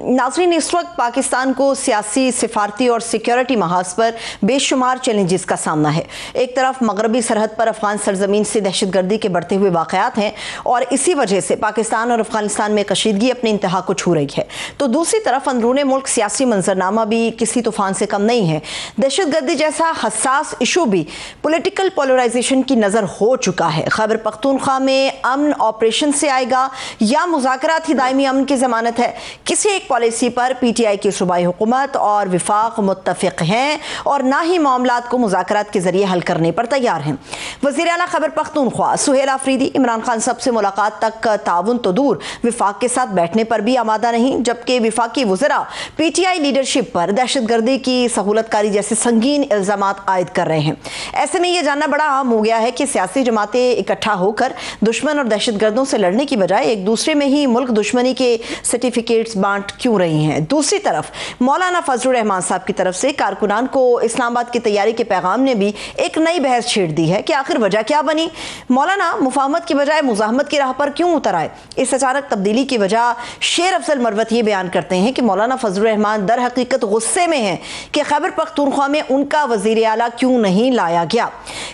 नाज़रीन, इस वक्त पाकिस्तान को सियासी, सिफारती और सिक्योरिटी महाज पर बेशुमार चैलेंजेस का सामना है। एक तरफ मगरबी सरहद पर अफगान सरजमीन से दहशतगर्दी के बढ़ते हुए वाक़यात हैं और इसी वजह से पाकिस्तान और अफगानिस्तान में कशीदगी अपनी इंतहा को छू रही है, तो दूसरी तरफ अंदरूनी मुल्क सियासी मंजरनामा भी किसी तूफान से कम नहीं है। दहशतगर्दी जैसा हसास इशू भी पोलिटिकल पोलराइजेशन की नज़र हो चुका है। खैबर पख्तूनख्वा में अमन ऑपरेशन से आएगा या मुज़ाकरात ही दायमी अमन की ज़मानत है? किसी पॉलिसी पर पीटीआई की सूबाई हुकूमत और विफाक मुत्तफिक हैं और ना ही मामलात को मुज़ाकरात के जरिए हल करने पर तैयार हैं। वज़ीर आला खैबर पख्तूनख्वा सुहेल आफरीदी इमरान खान साहब से मुलाकात तक ताउन तो दूर, विफाक के साथ बैठने पर भी आमादा नहीं, जबकि विफाकी वज़रा पीटीआई लीडरशिप पर दहशतगर्दी की सहूलतकारी जैसे संगीन इल्ज़ामात आयद कर रहे हैं। ऐसे में यह जानना बड़ा आम हो गया है कि सियासी जमातें इकट्ठा होकर दुश्मन और दहशतगर्दों से लड़ने की बजाय एक दूसरे में ही मुल्क दुश्मनी के सर्टिफिकेट्स बांट क्यों रही हैं। दूसरी तरफ मौलाना फजलुर रहमान साहब की तरफ से कारकुनान को इस्लामाबाद की तैयारी के पैगाम ने भी एक नई बहस छेड़ दी है कि आखिर वजह क्या बनी। मौलाना मुफाहमत की बजाय मुजाहमत की राह पर क्यों उतर आए? इस अचानक तब्दीली की वजह शेर अफजल मरवत ये बयान करते हैं कि मौलाना फजलुर रहमान दर हकीकत गुस्से में हैं कि खैबर पख्तूनख्वा में उनका वजीर आला क्यों नहीं लाया गया।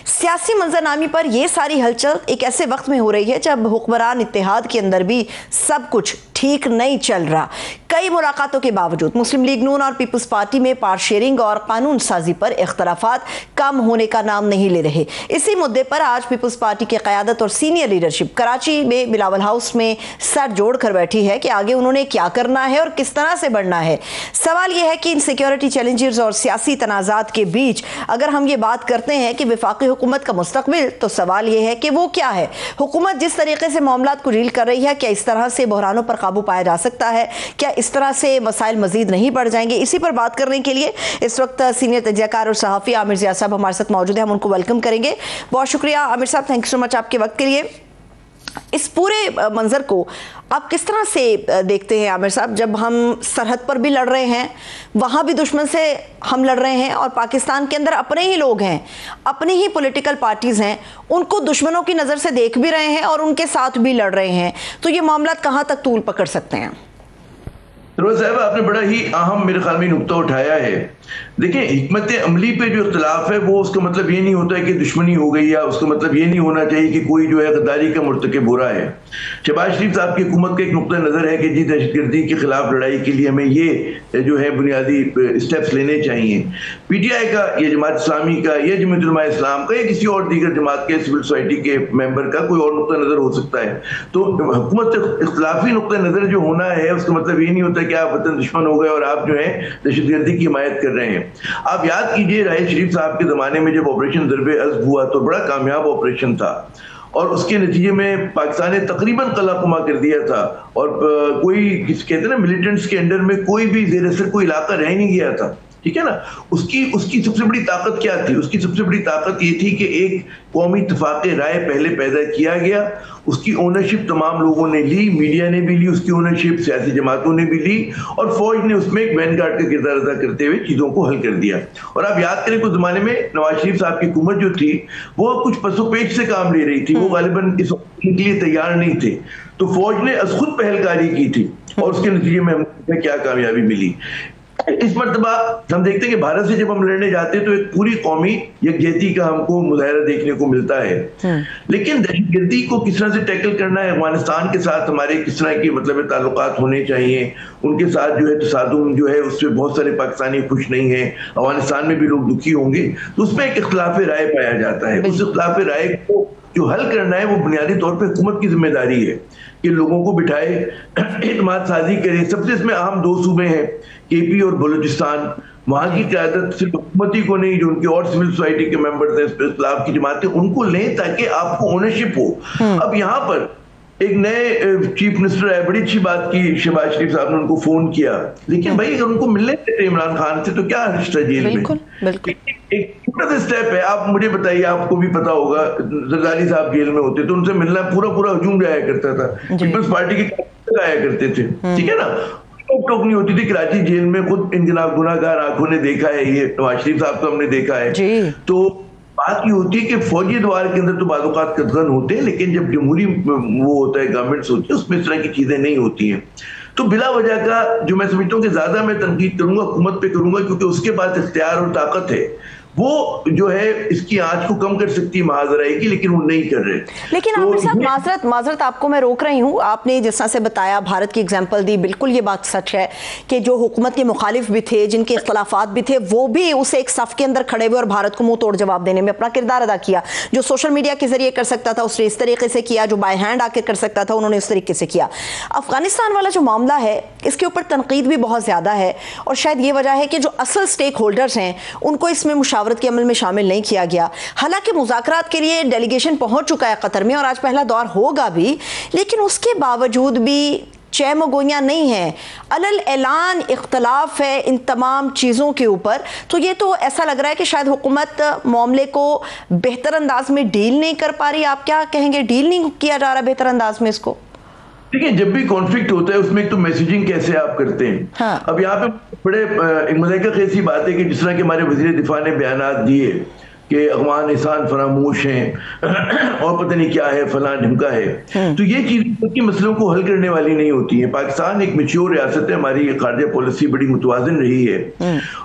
सियासी मंजरनामे पर यह सारी हलचल एक ऐसे वक्त में हो रही है जब हुक्मरान इत्तेहाद के अंदर भी सब कुछ ठीक नहीं चल रहा। कई मुलाकातों के बावजूद मुस्लिम लीग नून और पीपल्स पार्टी में पावर शेयरिंग और कानून साजी पर इख्तलाफात कम होने का नाम नहीं ले रहे। इसी मुद्दे पर आज पीपल्स पार्टी की क़यादत और सीनियर लीडरशिप कराची में बिलावल हाउस में सर जोड़ कर बैठी है कि आगे उन्होंने क्या करना है और किस तरह से बढ़ना है। सवाल यह है कि इन सिक्योरिटी चैलेंजेस और सियासी तनाज़ात के बीच अगर हम ये बात करते हैं कि वफाकी हुकूमत का मुस्तकबिल, तो सवाल यह है कि वो क्या है। हुकूमत जिस तरीके से मामलात को डील कर रही है, क्या इस तरह से बहरानों पर काबू पाया जा सकता है? क्या इस तरह से मसाइल मजीद नहीं बढ़ जाएंगे? इसी पर बात करने के लिए इस वक्त सीनियर तजज़ियाकार और सहाफ़ी आमिर ज़िया साहब हमारे साथ मौजूद हैं। हम उनको वेलकम करेंगे। बहुत शुक्रिया आमिर साहब, थैंक यू सो मच आपके वक्त के लिए। इस पूरे मंजर को आप किस तरह से देखते हैं आमिर साहब, जब हम सरहद पर भी लड़ रहे हैं, वहाँ भी दुश्मन से हम लड़ रहे हैं और पाकिस्तान के अंदर अपने ही लोग हैं, अपनी ही पॉलिटिकल पार्टीज़ हैं, उनको दुश्मनों की नज़र से देख भी रहे हैं और उनके साथ भी लड़ रहे हैं, तो ये मामला कहाँ तक तूल पकड़ सकते हैं? साहब, आपने बड़ा ही अहम मेरे ख्याल में नुक्ता उठाया है। देखिए, हिकमत अमली पे जो इख्तलाफ है वो उसका मतलब ये नहीं होता है कि दुश्मनी हो गई, या उसका मतलब ये नहीं होना चाहिए कि कोई जो है गद्दारी का मुर्तकिब हो रहा है। शहबाज शरीफ साहब की हुकूमत का एक नुक्ता नज़र है कि जी दहशतगर्दी के खिलाफ लड़ाई के लिए हमें ये जो है बुनियादी स्टेप्स लेने चाहिए। पीटीआई का या जमात इस्लामी का या जमीयत उलमा इस्लाम का या किसी और दीगर जमात के सिविल सोसाइटी के मेंबर का कोई और नुक्ता नज़र हो सकता है। तो हुकूमत इख्तलाफी नुक्ता नज़र जो होना है उसका मतलब ये नहीं होता कि आप वतन दुश्मन हो गए और आप जो है दहशतगर्दी की हिमायत कर रहे हैं। आप याद कीजिए, राहिल शरीफ साहब के जमाने में जब ऑपरेशन ज़रबे अज़्ब हुआ तो बड़ा कामयाब ऑपरेशन था और उसके नतीजे में पाकिस्तान ने तकरीबन कलाकुमा कर दिया था और कोई कहते हैं ना मिलिटेंट्स के अंडर में कोई भी ज़ेर असर कोई इलाका रह नहीं गया था। ठीक है ना। उसकी सबसे बड़ी ताकत क्या थी? उसकी सबसे बड़ी ताकत ये थी कि एक कौमी इत्तेफाक राय पहले पैदा किया गया, उसकी ओनरशिप तमाम लोगों ने ली, मीडिया ने भी ली उसकी ओनरशिप, सियासी जमातों ने भी ली और फौज ने उसमें एक वैनगार्ड का किरदार अदा करते हुए चीज़ों को हल कर दिया। और आप याद करें कुछ ज़माने में नवाज शरीफ साहब की हुकूमत जो थी वो कुछ पसोपेश से काम ले रही थी, वो गालिबन इस के लिए तैयार नहीं थे, तो फौज ने खुद पहलकारी की थी और उसके नतीजे में हमें क्या कामयाबी मिली। इस मरतबा हम देखते हैं कि भारत से जब हम लड़ने जाते हैं तो एक पूरी कौमी यकजहती का हमको मुजाहरा देखने को मिलता है, लेकिन दहशतगर्दी को किस तरह से टैकल करना है, अफगानिस्तान के साथ हमारे किस तरह के मतलब ताल्लुकात होने चाहिए, उनके साथ जो है तसादुम जो है उससे बहुत सारे पाकिस्तानी खुश नहीं है, अफगानिस्तान में भी लोग दुखी होंगे, तो उसमें एक इख्तिलाफ राय पाया जाता है। उस इख्तिलाफ राय को जो हल करना है वो बुनियादी तौर पर हुकूमत की जिम्मेदारी है कि लोगों को बिठाए, एतमाद साजी करे। सबसे इसमें अहम दो सूबे हैं, केपी और बलूचिस्तान। वहाँ की क़यादत सिर्फ हुकूमती को नहीं, जो उनके और सिविल सोसाइटी के मेंबर्स हैं, इस्लाम की जमातें, उनको लें ताकि आपको ओनरशिप हो। अब यहाँ पर एक नए चीफ मिनिस्टर है, बड़ी अच्छी बात की शहबाज शरीफ साहब ने उनको फोन किया, लेकिन भाई अगर उनको मिलने देते इमरान खान से तो क्या रिश्ता जेल में। एक छोटा सा स्टेप है। आप मुझे बताइए, आपको भी पता होगा, जरदारी साहब जेल में होते तो उनसे मिलना पूरा हजूम जाया करता था, पीपल्स पार्टी के आया करते थे, ठीक है ना, टोक नहीं होती थी। कराची जेल में खुद इन गुनाहगार आंखों ने देखा है, ये नवाज शरीफ साहब को हमने देखा है। तो बात ये होती है कि फौजी द्वार के अंदर तो बाज़-औक़ात कतगन होते हैं, लेकिन जब जमहूरी वो होता है, गवर्नमेंट्स होती है, उसमें इस तरह की चीजें नहीं होती हैं। तो बिला वजह का जो मैं समझता हूँ कि ज्यादा मैं तनकीद करूंगा हुकूमत पे करूंगा, क्योंकि उसके पास इख्तियार और ताकत है, वो जो है इसकी आंच को कम कर सकती है महाजराई की, लेकिन वो नहीं कर रहे। लेकिन तो आमिर साहब, माजरत आपको मैं रोक रही हूँ, आपने जिस तरह से बताया, भारत की एग्जांपल दी, बिल्कुल ये बात सच है कि जो हुकूमत के मुखालिफ भी थे, जिनके इख्तलाफात भी थे, वो भी उसे एक सफ के अंदर खड़े हुए और भारत को मुंह तोड़ जवाब देने में अपना किरदार अदा किया। जो सोशल मीडिया के जरिए कर सकता था उसने इस तरीके से किया, जो बाय हैंड आके कर सकता था उन्होंने इस तरीके से किया। अफगानिस्तान वाला जो मामला है इसके ऊपर तनकीद भी बहुत ज्यादा है, और शायद ये वजह है कि जो असल स्टेक होल्डर्स हैं उनको इसमें मुशावरत के अमल में शामिल नहीं किया गया। हालांकि मुज़ाकरात के लिए डेलीगेशन पहुंच चुका है कतर में और आज पहला दौर होगा भी, लेकिन उसके बावजूद भी चैमगोइयां नहीं है, अलल ऐलान इख्तलाफ है इन तमाम चीज़ों के ऊपर। तो ये तो ऐसा लग रहा है कि शायद हुकूमत मामले को बेहतर अंदाज में डील नहीं कर पा रही। आप क्या कहेंगे, डील नहीं किया जा रहा बेहतर अंदाज में इसको? देखिए, जब भी कॉन्फ्लिक्ट होता है उसमें एक तो मैसेजिंग कैसे आप करते हैं। हाँ। अब यहाँ पे बड़े एक मज़ाक़ खेज़ बात है कि जिस तरह के हमारे वज़ीर दिफा ने बयान दिए कि अफगानिस्तान फरामोश हैं और पता नहीं क्या है, फलां ढिमका है, तो ये चीज़ की मसलों को हल करने वाली नहीं होती है। पाकिस्तान एक मैच्योर रियासत है, हमारी खारजा पॉलिसी बड़ी मुतवाज़िन रही है।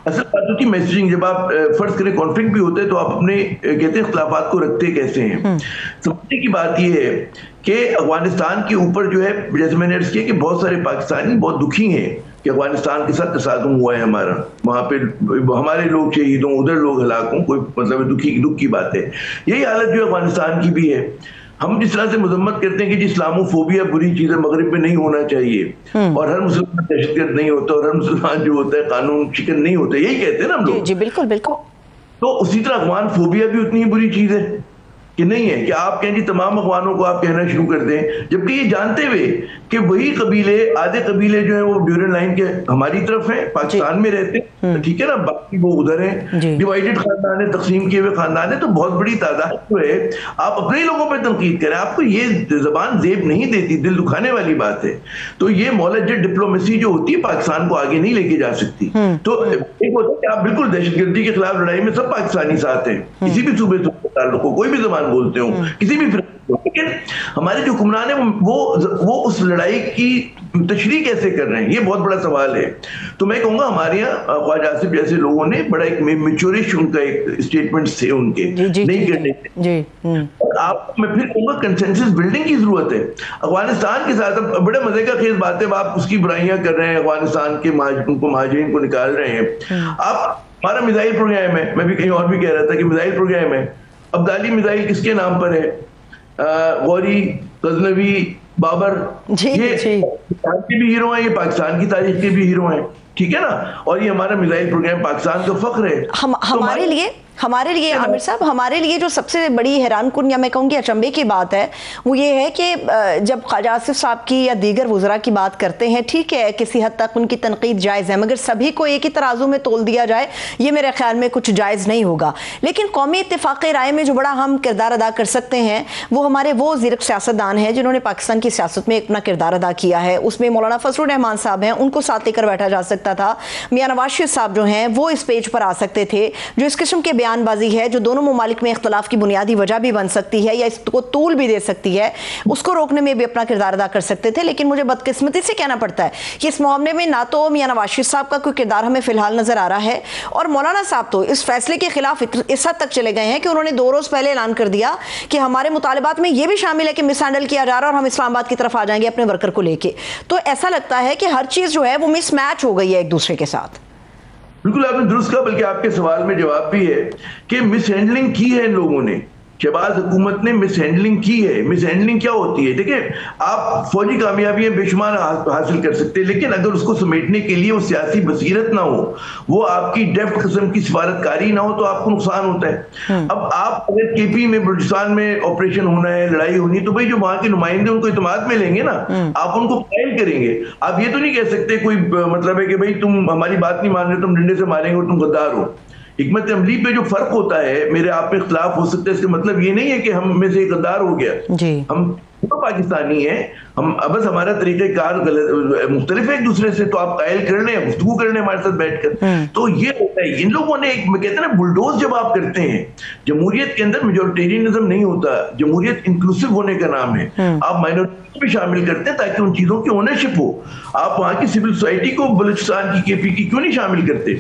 असल बात होती है मैसेजिंग। जब आप फर्ज करें कॉन्फ्लिक्ट भी होते हैं तो आप अपने कहते हैं इख्तिलाफात को रखते कैसे हैं। समझने की बात यह है कि अफगानिस्तान के ऊपर जो है, जैसे मैंने अर्ज किया कि बहुत सारे पाकिस्तानी बहुत दुखी हैं कि अफगानिस्तान के साथ तसादुम हुआ है हमारा, वहाँ पे हमारे लोग शहीद हों, उधर लोग हलाक हों, कोई मतलब दुख की बात है। यही हालत जो अफगानिस्तान की भी है। हम जिस तरह से मजम्मत करते हैं कि इस्लामोफोबिया बुरी चीज़ है, मगरिब में नहीं होना चाहिए, और हर मुसलमान दहशतगर्द नहीं होता, और हर मुसलमान जो होता है कानून शिकन नहीं होता, यही कहते हैं ना हम लोग। जी बिल्कुल बिल्कुल। तो उसी तरह अफगान फोबिया भी उतनी ही बुरी चीज़ है कि नहीं है कि आप कहें जी तमाम अफगानों को आप कहना शुरू कर दें, जबकि ये जानते हुए कि वही कबीले, आधे कबीले जो है वो ड्यूरल लाइन के हमारी तरफ हैं, पाकिस्तान में रहते हैं, ठीक है ना, बाकी वो उधर हैं, डिवाइडेड खानदान है, तकसीम किए हुए खानदान है। तो बहुत बड़ी तादाद जो है, आप अपने लोगों पर तनकीद करें, आपको ये जबान जेब नहीं देती, दिल दुखाने वाली बात है। तो ये मौलजत डिप्लोमेसी जो होती है पाकिस्तान को आगे नहीं लेके जा सकती। तो एक होता है कि आप बिल्कुल दहशतगर्दी के खिलाफ लड़ाई में सब पाकिस्तानी साथ हैं, किसी भी सूबे से कोई भी जबान बोलते हो, किसी भी, लेकिन हमारे जो हुक्मरान है वो उस लड़ाई की तशरीह कैसे कर रहे हैं, ये बहुत बड़ा सवाल है। तो मैं कहूंगा हमारे यहाँ ख्वाजा आसिफ जैसे लोगों ने बड़ा एक मैच्योरिश उनका एक स्टेटमेंट थे उनके नहीं करने। और आप मैं फिर कहूंगा कंसेंसस बिल्डिंग की जरूरत है अफगानिस्तान के साथ। अब बड़े मजे का खेल बात है, आप उसकी बुराइयां कर रहे हैं, अफगानिस्तान के महाजिरीन को निकाल रहे हैं। आप हमारा मिसाइल प्रोग्राम है, मैं भी कहीं और भी कह रहा था कि मिसाइल प्रोग्राम है, अब्दाली मिसाइल किसके नाम पर है? गौरी, गजनवी, बाबर, ये पाकिस्तान के भी हीरो हैं, ये पाकिस्तान की तारीख के भी हीरो हैं, ठीक है ना। और ये हमारा मिसाइल प्रोग्राम पाकिस्तान का फख्र है। हमारे लिए आमिर साहब, हमारे लिए जो सबसे बड़ी हैरान कुन या मैं कहूँगी अचंभे की बात है वो ये है कि जब ख्वाजा आसिफ साहब की या दीगर वज़रा की बात करते हैं, ठीक है किसी हद तक उनकी तनकीद जायज़ है, मगर सभी को एक ही तराजू में तोल दिया जाए ये मेरे ख्याल में कुछ जायज़ नहीं होगा। लेकिन कौमी इत्तेफाक राय में जो बड़ा हम किरदार अदा कर सकते हैं वो हमारे वो ज़ीरक सियासतदान हैं जिन्होंने पाकिस्तान की सियासत में अपना किरदार अदा किया है। उसमें मौलाना फजलुर रहमान साहब हैं, उनको साथ लेकर बैठा जा सकता था। मियां नवाज शरीफ साहब जो हैं वो इस पेज पर आ सकते थे। जो इस किस्म के बयानबाजी है जो दोनों ममालिक में इख्तलाफ की बुनियादी वजह भी बन सकती है या इसको तूल भी दे सकती है, उसको रोकने में भी अपना किरदार अदा कर सकते थे। लेकिन मुझे बदकिस्मती से कहना पड़ता है कि इस मामले में ना तो मियां नवाज शरीफ साहब का कोई किरदार हमें फिलहाल नजर आ रहा है, और मौलाना साहब तो इस फैसले के खिलाफ इस हद तक चले गए हैं कि उन्होंने 2 रोज पहले ऐलान कर दिया कि हमारे मुतालिबात में यह भी शामिल है कि मिसहैंडल किया जा रहा है और हम इस्लामाबाद की तरफ आ जाएंगे अपने वर्कर को लेके। तो ऐसा लगता है कि हर चीज जो है वो मिसमैच हो गई है एक दूसरे के साथ। बिल्कुल आपने दुरुस्त कहा, बल्कि आपके सवाल में जवाब भी है कि मिसहैंडलिंग की है इन लोगों ने, शहबाज हुकूमत ने मिसहैंडलिंग की है। मिसहैंडलिंग क्या होती है? देखिए, आप फौजी कामयाबियां बेशुमार हासिल कर सकते हैं, लेकिन अगर उसको समेटने के लिए वो सियासी बसीरत ना हो, वो आपकी डेफ्ट किस्म की सिफारतकारी ना हो, तो आपको नुकसान होता है। अब आप अगर केपी में, बलूचिस्तान में ऑपरेशन होना है, लड़ाई होनी, तो भाई जो वहां के नुमाइंदे उनको इत्मीनान में लेंगे ना, आप उनको फाइल करेंगे। आप ये तो नहीं कह सकते कोई मतलब है कि भाई तुम हमारी बात नहीं मान रहे, तुम डंडे से मारेंगे और तुम गद्दार हो। हिकमत अमली पे जो फर्क होता है, मेरे आप में इख्तिलाफ हो सकता है, इसका मतलब ये नहीं है कि हम में से गद्दार हो गया। हम तो पाकिस्तानी है, हम बस हमारा तरीक़ेकार मुख्तलिफ है एक दूसरे से, तो आप कायल कर लें, गुफ्तगू कर लें हमारे साथ बैठकर। तो ये होता है, इन लोगों ने एक कहते हैं ना बुलडोज जब आप करते हैं, जमहूरियत के अंदर मेजोरिटेरियनिज्म नहीं होता, जमहूरियत इंक्लूसिव होने का नाम है। आप माइनॉरिटी भी शामिल करते हैं ताकि उन चीजों की ओनरशिप हो। आप वहां की सिविल सोसाइटी को बलूचिस्तान की, KP की क्यों नहीं शामिल करते?